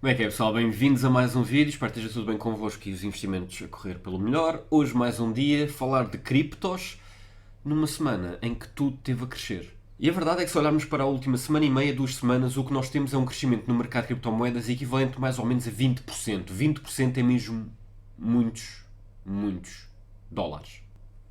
Como é que é, pessoal? Bem-vindos a mais um vídeo, espero que esteja tudo bem convosco e os investimentos a correr pelo melhor. Hoje mais um dia, falar de criptos numa semana em que tudo teve a crescer. E a verdade é que se olharmos para a última semana e meia, 2 semanas, o que nós temos é um crescimento no mercado de criptomoedas equivalente mais ou menos a 20%. 20% é mesmo muitos dólares.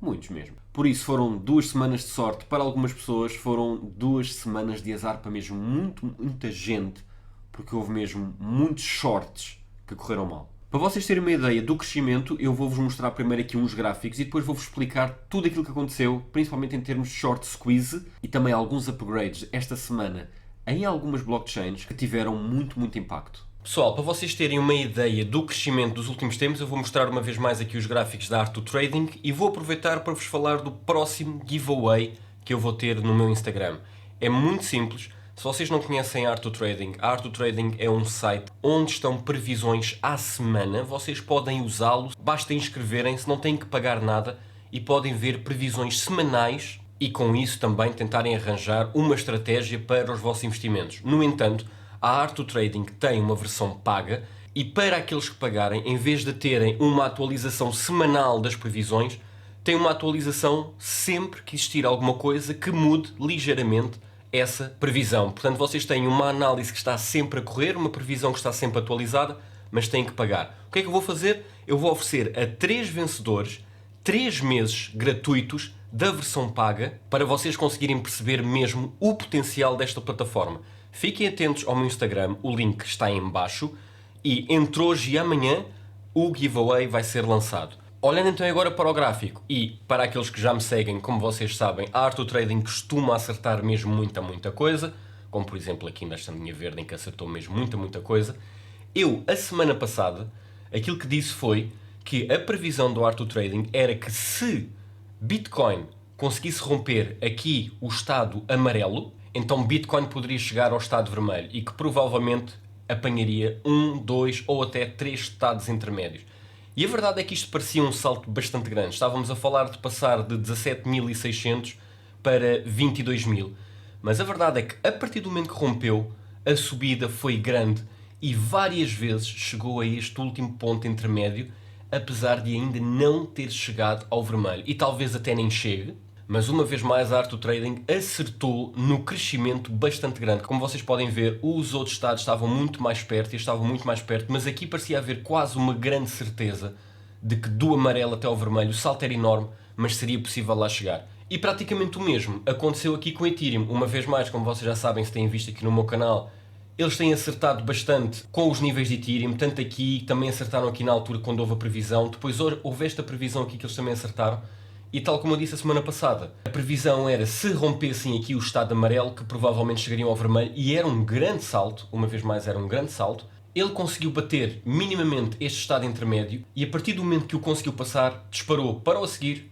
Muitos mesmo. Por isso foram 2 semanas de sorte para algumas pessoas, foram 2 semanas de azar para mesmo muita gente, porque houve mesmo muitos shorts que correram mal. Para vocês terem uma ideia do crescimento, eu vou-vos mostrar primeiro aqui uns gráficos e depois vou-vos explicar tudo aquilo que aconteceu, principalmente em termos de short squeeze e também alguns upgrades esta semana em algumas blockchains que tiveram muito impacto. Pessoal, para vocês terem uma ideia do crescimento dos últimos tempos, eu vou mostrar uma vez mais aqui os gráficos da Art2Trading e vou aproveitar para vos falar do próximo giveaway que eu vou ter no meu Instagram. É muito simples. Se vocês não conhecem a Art2Trading, a Art2Trading é um site onde estão previsões à semana. Vocês podem usá-lo, basta inscreverem-se, não têm que pagar nada e podem ver previsões semanais e com isso também tentarem arranjar uma estratégia para os vossos investimentos. No entanto, a Art2Trading tem uma versão paga e para aqueles que pagarem, em vez de terem uma atualização semanal das previsões, tem uma atualização sempre que existir alguma coisa que mude ligeiramente essa previsão. Portanto, vocês têm uma análise que está sempre a correr, uma previsão que está sempre atualizada, mas têm que pagar. O que é que eu vou fazer? Eu vou oferecer a 3 vencedores 3 meses gratuitos da versão paga para vocês conseguirem perceber mesmo o potencial desta plataforma. Fiquem atentos ao meu Instagram, o link está aí em baixo e entre hoje e amanhã o giveaway vai ser lançado. Olhando então agora para o gráfico e para aqueles que já me seguem, como vocês sabem, a Art2Trading costuma acertar mesmo muita coisa, como por exemplo aqui nesta linha verde em que acertou mesmo muita coisa. Eu, a semana passada, aquilo que disse foi que a previsão do Art2Trading era que se Bitcoin conseguisse romper aqui o estado amarelo, então Bitcoin poderia chegar ao estado vermelho e que provavelmente apanharia 1, 2 ou até 3 estados intermédios. E a verdade é que isto parecia um salto bastante grande. Estávamos a falar de passar de 17.600 para 22.000. Mas a verdade é que a partir do momento que rompeu, a subida foi grande e várias vezes chegou a este último ponto intermédio, apesar de ainda não ter chegado ao vermelho. E talvez até nem chegue, mas uma vez mais a Art2Trading acertou no crescimento bastante grande. Como vocês podem ver, os outros estados estavam muito mais perto e estavam muito mais perto, mas aqui parecia haver quase uma grande certeza de que do amarelo até ao vermelho o salto era enorme, mas seria possível lá chegar. E praticamente o mesmo aconteceu aqui com o Ethereum. Uma vez mais, como vocês já sabem, se têm visto aqui no meu canal, eles têm acertado bastante com os níveis de Ethereum, tanto aqui, também acertaram aqui na altura quando houve a previsão, depois houve esta previsão aqui que eles também acertaram. E tal como eu disse a semana passada, a previsão era se rompessem aqui o estado amarelo, que provavelmente chegariam ao vermelho, e era um grande salto, uma vez mais era um grande salto. Ele conseguiu bater minimamente este estado intermédio, e a partir do momento que o conseguiu passar, disparou para o seguir,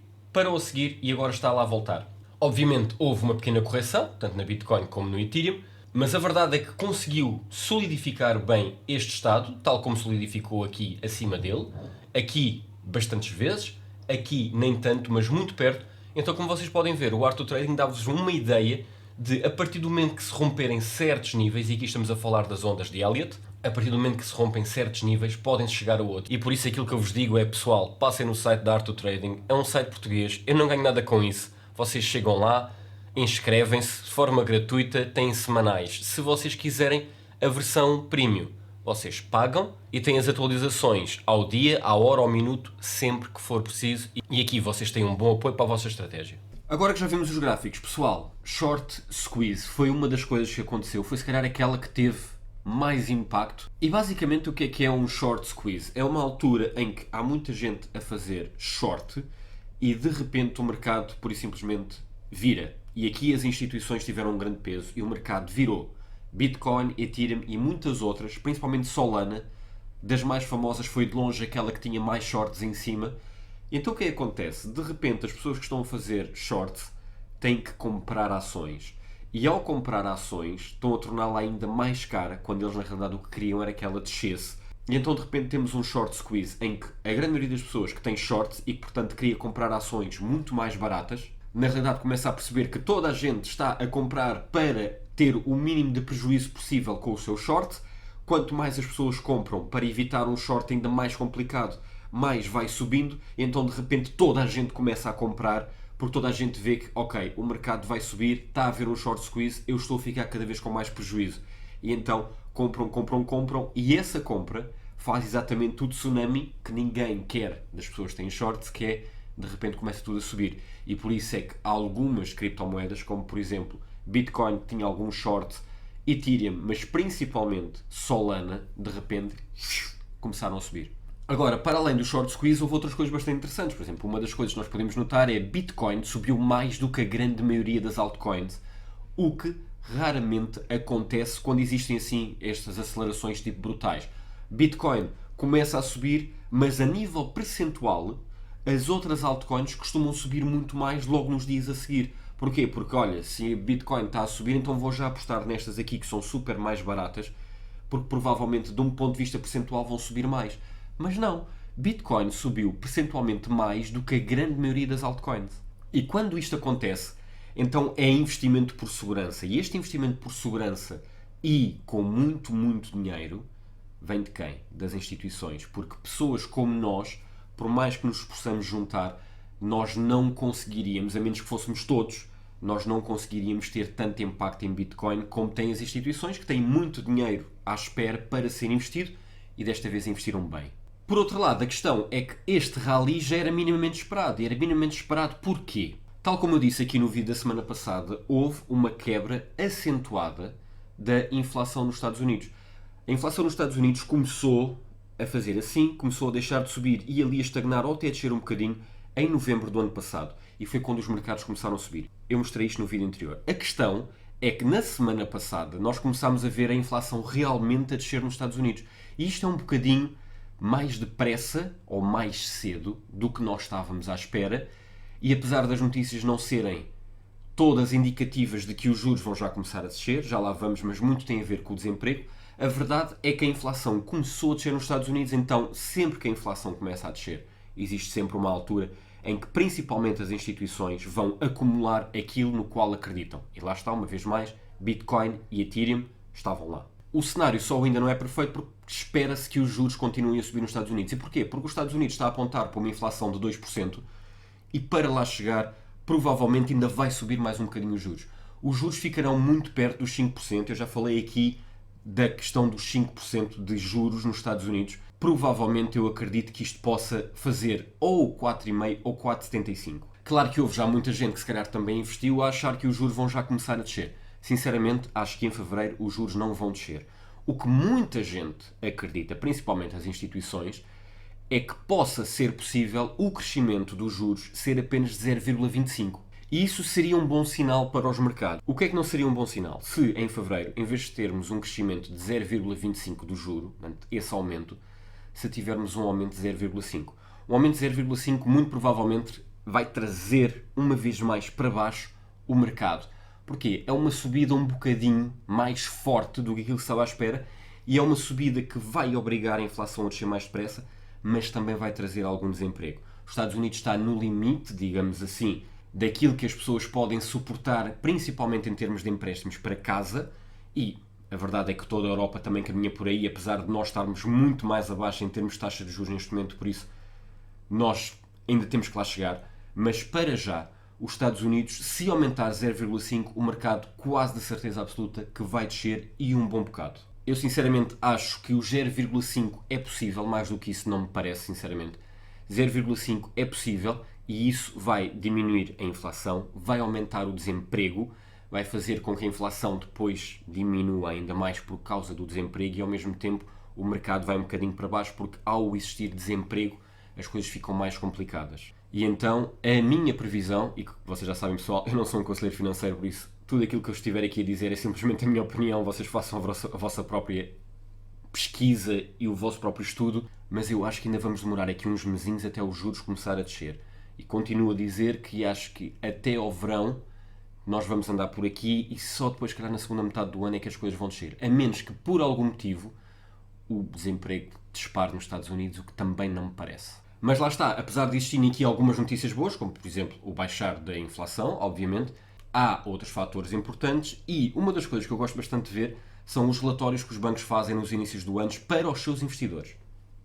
e agora está lá a voltar. Obviamente houve uma pequena correção, tanto na Bitcoin como no Ethereum, mas a verdade é que conseguiu solidificar bem este estado, tal como solidificou aqui acima dele, aqui bastantes vezes, aqui nem tanto, mas muito perto. Então, como vocês podem ver, o Art2Trading dá-vos uma ideia de, a partir do momento que se romperem certos níveis, e aqui estamos a falar das ondas de Elliott, a partir do momento que se rompem certos níveis, podem chegar a outro. E por isso aquilo que eu vos digo é, pessoal, passem no site da Art2Trading, é um site português, eu não ganho nada com isso. Vocês chegam lá, inscrevem-se de forma gratuita, têm semanais. Se vocês quiserem a versão premium, vocês pagam e têm as atualizações ao dia, à hora, ao minuto, sempre que for preciso. E aqui vocês têm um bom apoio para a vossa estratégia. Agora que já vimos os gráficos, pessoal, short squeeze foi uma das coisas que aconteceu. Foi se calhar aquela que teve mais impacto. E basicamente o que é um short squeeze? É uma altura em que há muita gente a fazer short e de repente o mercado pura e simplesmente vira. E aqui as instituições tiveram um grande peso e o mercado virou. Bitcoin, Ethereum e muitas outras, principalmente Solana, das mais famosas foi de longe aquela que tinha mais shorts em cima. Então o que acontece? De repente as pessoas que estão a fazer shorts têm que comprar ações. E ao comprar ações estão a torná-la ainda mais cara, quando eles na realidade o que queriam era que ela descesse. E então de repente temos um short squeeze em que a grande maioria das pessoas que tem shorts e que portanto queria comprar ações muito mais baratas, na realidade começa a perceber que toda a gente está a comprar para ter o mínimo de prejuízo possível com o seu short. Quanto mais as pessoas compram para evitar um short ainda mais complicado, mais vai subindo, e então de repente toda a gente começa a comprar, porque toda a gente vê que, ok, o mercado vai subir, está a haver um short squeeze, eu estou a ficar cada vez com mais prejuízo. E então compram, compram, compram, e essa compra faz exatamente o tsunami que ninguém quer das pessoas que têm shorts, que é, de repente começa tudo a subir. E por isso é que algumas criptomoedas, como por exemplo Bitcoin, que tinha algum short, Ethereum, mas principalmente Solana, de repente começaram a subir. Agora, para além do short squeeze, houve outras coisas bastante interessantes. Por exemplo, uma das coisas que nós podemos notar é que Bitcoin subiu mais do que a grande maioria das altcoins, o que raramente acontece quando existem assim estas acelerações tipo brutais. Bitcoin começa a subir, mas a nível percentual, as outras altcoins costumam subir muito mais logo nos dias a seguir. Porquê? Porque, olha, se a Bitcoin está a subir, então vou já apostar nestas aqui que são super mais baratas, porque provavelmente de um ponto de vista percentual vão subir mais. Mas não, Bitcoin subiu percentualmente mais do que a grande maioria das altcoins. E quando isto acontece, então é investimento por segurança. E este investimento por segurança e com muito, muito dinheiro vem de quem? Das instituições. Porque pessoas como nós, por mais que nos possamos juntar, nós não conseguiríamos, a menos que fôssemos todos, nós não conseguiríamos ter tanto impacto em Bitcoin como têm as instituições que têm muito dinheiro à espera para ser investido e desta vez investiram bem. Por outro lado, a questão é que este rally já era minimamente esperado. E era minimamente esperado porquê? Tal como eu disse aqui no vídeo da semana passada, houve uma quebra acentuada da inflação nos Estados Unidos. A inflação nos Estados Unidos começou a fazer assim, começou a deixar de subir e ali a estagnar ou até a descer um bocadinho em novembro do ano passado. E foi quando os mercados começaram a subir. Eu mostrei isto no vídeo anterior. A questão é que na semana passada nós começámos a ver a inflação realmente a descer nos Estados Unidos. E isto é um bocadinho mais depressa ou mais cedo do que nós estávamos à espera. E apesar das notícias não serem todas indicativas de que os juros vão já começar a descer, já lá vamos, mas muito tem a ver com o desemprego, a verdade é que a inflação começou a descer nos Estados Unidos, então sempre que a inflação começa a descer, existe sempre uma altura em que principalmente as instituições vão acumular aquilo no qual acreditam. E lá está, uma vez mais, Bitcoin e Ethereum estavam lá. O cenário só ainda não é perfeito porque espera-se que os juros continuem a subir nos Estados Unidos. E porquê? Porque os Estados Unidos está a apontar para uma inflação de 2% e para lá chegar, provavelmente ainda vai subir mais um bocadinho os juros. Os juros ficarão muito perto dos 5%. Eu já falei aqui da questão dos 5% de juros nos Estados Unidos. Provavelmente eu acredito que isto possa fazer ou 4,5% ou 4,75%. Claro que houve já muita gente que se calhar também investiu a achar que os juros vão já começar a descer. Sinceramente, acho que em fevereiro os juros não vão descer. O que muita gente acredita, principalmente as instituições, é que possa ser possível o crescimento dos juros ser apenas de 0,25%. E isso seria um bom sinal para os mercados. O que é que não seria um bom sinal? Se em fevereiro, em vez de termos um crescimento de 0,25% do juro, portanto, esse aumento, se tivermos um aumento de 0,5%. Um aumento de 0,5% muito provavelmente vai trazer uma vez mais para baixo o mercado. Porquê? É uma subida um bocadinho mais forte do que aquilo que estava à espera e é uma subida que vai obrigar a inflação a descer mais depressa, mas também vai trazer algum desemprego. Os Estados Unidos está no limite, digamos assim, daquilo que as pessoas podem suportar, principalmente em termos de empréstimos para casa, e a verdade é que toda a Europa também caminha por aí, apesar de nós estarmos muito mais abaixo em termos de taxa de juros neste momento, por isso nós ainda temos que lá chegar, mas para já, os Estados Unidos, se aumentar 0,5%, o mercado quase de certeza absoluta que vai descer e um bom bocado. Eu sinceramente acho que o 0,5% é possível, mais do que isso não me parece, sinceramente. 0,5% é possível e isso vai diminuir a inflação, vai aumentar o desemprego, vai fazer com que a inflação depois diminua ainda mais por causa do desemprego e ao mesmo tempo o mercado vai um bocadinho para baixo porque ao existir desemprego as coisas ficam mais complicadas. E então a minha previsão, e que vocês já sabem pessoal, eu não sou um conselheiro financeiro, por isso tudo aquilo que eu estiver aqui a dizer é simplesmente a minha opinião, vocês façam a vossa própria pesquisa e o vosso próprio estudo, mas eu acho que ainda vamos demorar aqui uns mesinhos até os juros começar a descer. E continuo a dizer que acho que até ao verão nós vamos andar por aqui e só depois, calhar, na segunda metade do ano é que as coisas vão descer. A menos que, por algum motivo, o desemprego dispare nos Estados Unidos, o que também não me parece. Mas lá está, apesar de existirem aqui algumas notícias boas, como por exemplo o baixar da inflação, obviamente, há outros fatores importantes e uma das coisas que eu gosto bastante de ver são os relatórios que os bancos fazem nos inícios do ano para os seus investidores.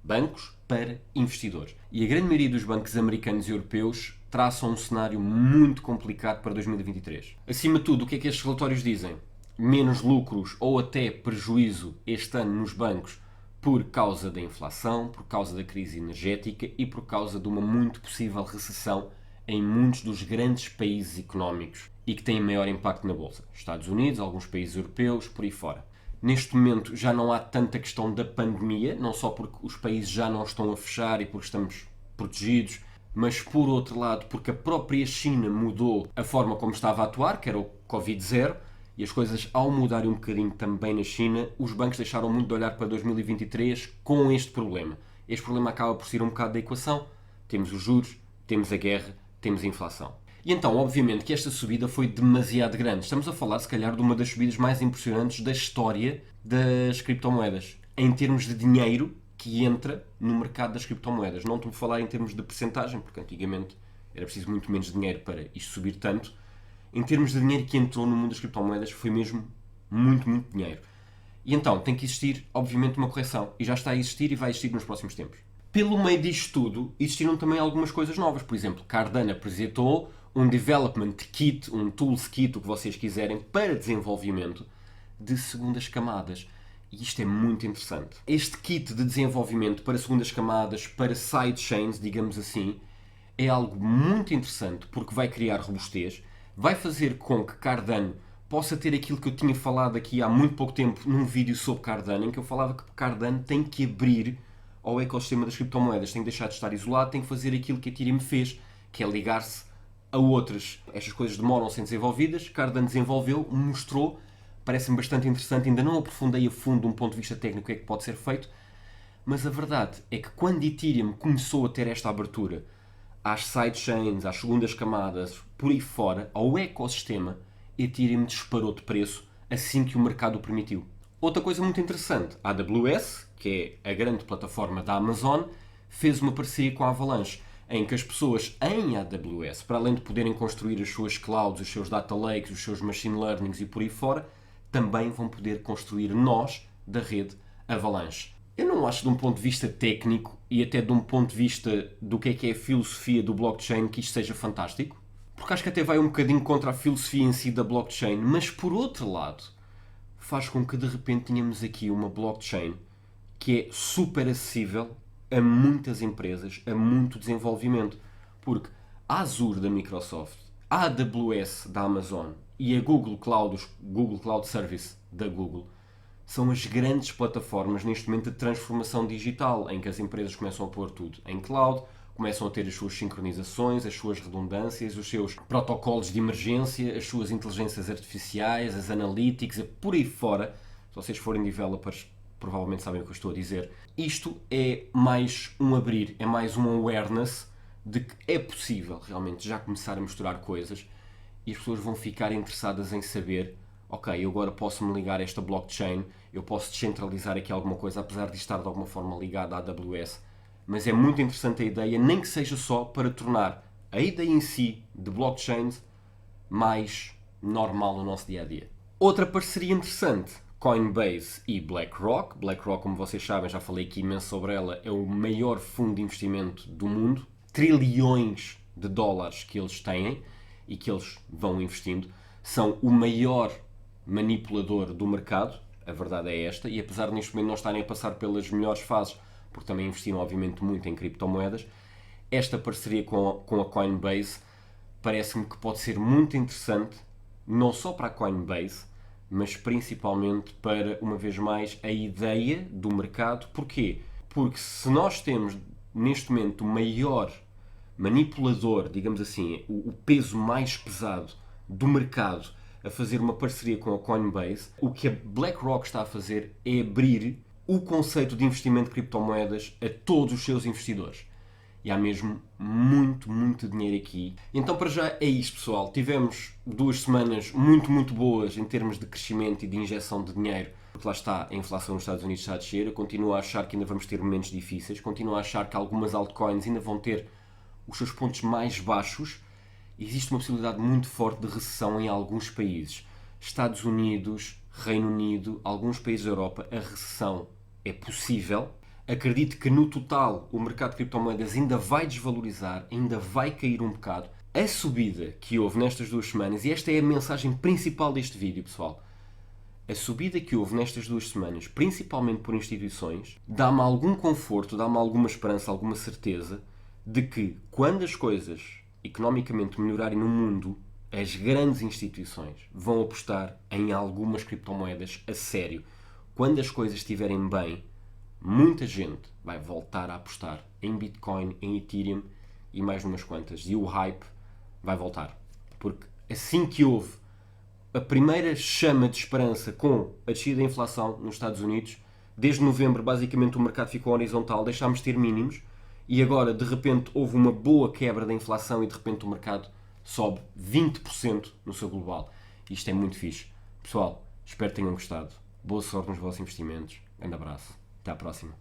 Bancos para investidores. E a grande maioria dos bancos americanos e europeus traçam um cenário muito complicado para 2023. Acima de tudo, o que é que estes relatórios dizem? Menos lucros ou até prejuízo este ano nos bancos por causa da inflação, por causa da crise energética e por causa de uma muito possível recessão em muitos dos grandes países económicos e que têm maior impacto na Bolsa. Estados Unidos, alguns países europeus, por aí fora. Neste momento já não há tanta questão da pandemia, não só porque os países já não estão a fechar e porque estamos protegidos, mas por outro lado porque a própria China mudou a forma como estava a atuar, que era o Covid-0, e as coisas ao mudarem um bocadinho também na China, os bancos deixaram muito de olhar para 2023 com este problema. Este problema acaba por ser um bocado da equação. Temos os juros, temos a guerra, temos a inflação. E então, obviamente, que esta subida foi demasiado grande. Estamos a falar, se calhar, de uma das subidas mais impressionantes da história das criptomoedas. Em termos de dinheiro que entra no mercado das criptomoedas. Não estou a falar em termos de percentagem, porque antigamente era preciso muito menos dinheiro para isto subir tanto. Em termos de dinheiro que entrou no mundo das criptomoedas, foi mesmo muito, muito dinheiro. E então, tem que existir, obviamente, uma correção. E já está a existir e vai existir nos próximos tempos. Pelo meio disto tudo, existiram também algumas coisas novas. Por exemplo, Cardano apresentou um Development Kit, um Tools Kit, o que vocês quiserem, para desenvolvimento de segundas camadas. E isto é muito interessante. Este kit de desenvolvimento para segundas camadas, para sidechains, digamos assim, é algo muito interessante porque vai criar robustez, vai fazer com que Cardano possa ter aquilo que eu tinha falado aqui há muito pouco tempo num vídeo sobre Cardano, em que eu falava que Cardano tem que abrir ao ecossistema das criptomoedas, tem que deixar de estar isolado, tem que fazer aquilo que a Ethereum fez, que é ligar-se a outras. Estas coisas demoram a ser desenvolvidas, Cardano desenvolveu, mostrou, parece-me bastante interessante, ainda não aprofundei a fundo de um ponto de vista técnico o que é que pode ser feito, mas a verdade é que quando Ethereum começou a ter esta abertura às sidechains, às segundas camadas, por aí fora, ao ecossistema, Ethereum disparou de preço assim que o mercado o permitiu. Outra coisa muito interessante, a AWS, que é a grande plataforma da Amazon, fez uma parceria com a Avalanche, em que as pessoas em AWS, para além de poderem construir as suas clouds, os seus data lakes, os seus machine learnings e por aí fora, também vão poder construir nós da rede Avalanche. Eu não acho de um ponto de vista técnico e até de um ponto de vista do que é a filosofia do blockchain que isto seja fantástico, porque acho que até vai um bocadinho contra a filosofia em si da blockchain, mas por outro lado faz com que de repente tenhamos aqui uma blockchain que é super acessível a muitas empresas, a muito desenvolvimento, porque a Azure da Microsoft, a AWS da Amazon e a Google Cloud Service da Google são as grandes plataformas neste momento de transformação digital, em que as empresas começam a pôr tudo em cloud, começam a ter as suas sincronizações, as suas redundâncias, os seus protocolos de emergência, as suas inteligências artificiais, as analytics, por aí fora. Se vocês forem developers, provavelmente sabem o que eu estou a dizer. Isto é mais um abrir, é mais um awareness de que é possível realmente já começar a misturar coisas e as pessoas vão ficar interessadas em saber, ok, eu agora posso me ligar a esta blockchain, eu posso descentralizar aqui alguma coisa, apesar de estar de alguma forma ligado à AWS. Mas é muito interessante a ideia, nem que seja só para tornar a ideia em si de blockchains mais normal no nosso dia-a-dia. Outra parceria interessante, Coinbase e BlackRock. BlackRock, como vocês sabem, já falei aqui imenso sobre ela, é o maior fundo de investimento do mundo. Trilhões de dólares que eles têm e que eles vão investindo. São o maior manipulador do mercado, a verdade é esta, e apesar de neste momento não estarem a passar pelas melhores fases, porque também investiram obviamente muito em criptomoedas, esta parceria com a Coinbase parece-me que pode ser muito interessante, não só para a Coinbase, mas principalmente para, uma vez mais, a ideia do mercado. Porquê? Porque se nós temos neste momento o maior manipulador, digamos assim, o peso mais pesado do mercado a fazer uma parceria com a Coinbase, o que a BlackRock está a fazer é abrir o conceito de investimento de criptomoedas a todos os seus investidores. E há mesmo muito, muito dinheiro aqui. Então, para já é isto, pessoal. Tivemos 2 semanas muito, muito boas em termos de crescimento e de injeção de dinheiro, porque lá está, a inflação nos Estados Unidos está a descer. Eu continuo a achar que ainda vamos ter momentos difíceis. Continuo a achar que algumas altcoins ainda vão ter os seus pontos mais baixos. Existe uma possibilidade muito forte de recessão em alguns países. Estados Unidos, Reino Unido, alguns países da Europa, a recessão é possível. Acredito que no total o mercado de criptomoedas ainda vai desvalorizar, ainda vai cair um bocado. A subida que houve nestas 2 semanas, e esta é a mensagem principal deste vídeo, pessoal, a subida que houve nestas 2 semanas, principalmente por instituições, dá-me algum conforto, dá-me alguma esperança, alguma certeza de que quando as coisas economicamente melhorarem no mundo, as grandes instituições vão apostar em algumas criptomoedas a sério. Quando as coisas estiverem bem, muita gente vai voltar a apostar em Bitcoin, em Ethereum e mais umas quantas. E o hype vai voltar. Porque assim que houve a primeira chama de esperança com a descida da inflação nos Estados Unidos, desde novembro basicamente o mercado ficou horizontal, deixámos de ter mínimos e agora de repente houve uma boa quebra da inflação e de repente o mercado sobe 20% no seu global. Isto é muito fixe. Pessoal, espero que tenham gostado. Boa sorte nos vossos investimentos. Um grande abraço. Até à próxima.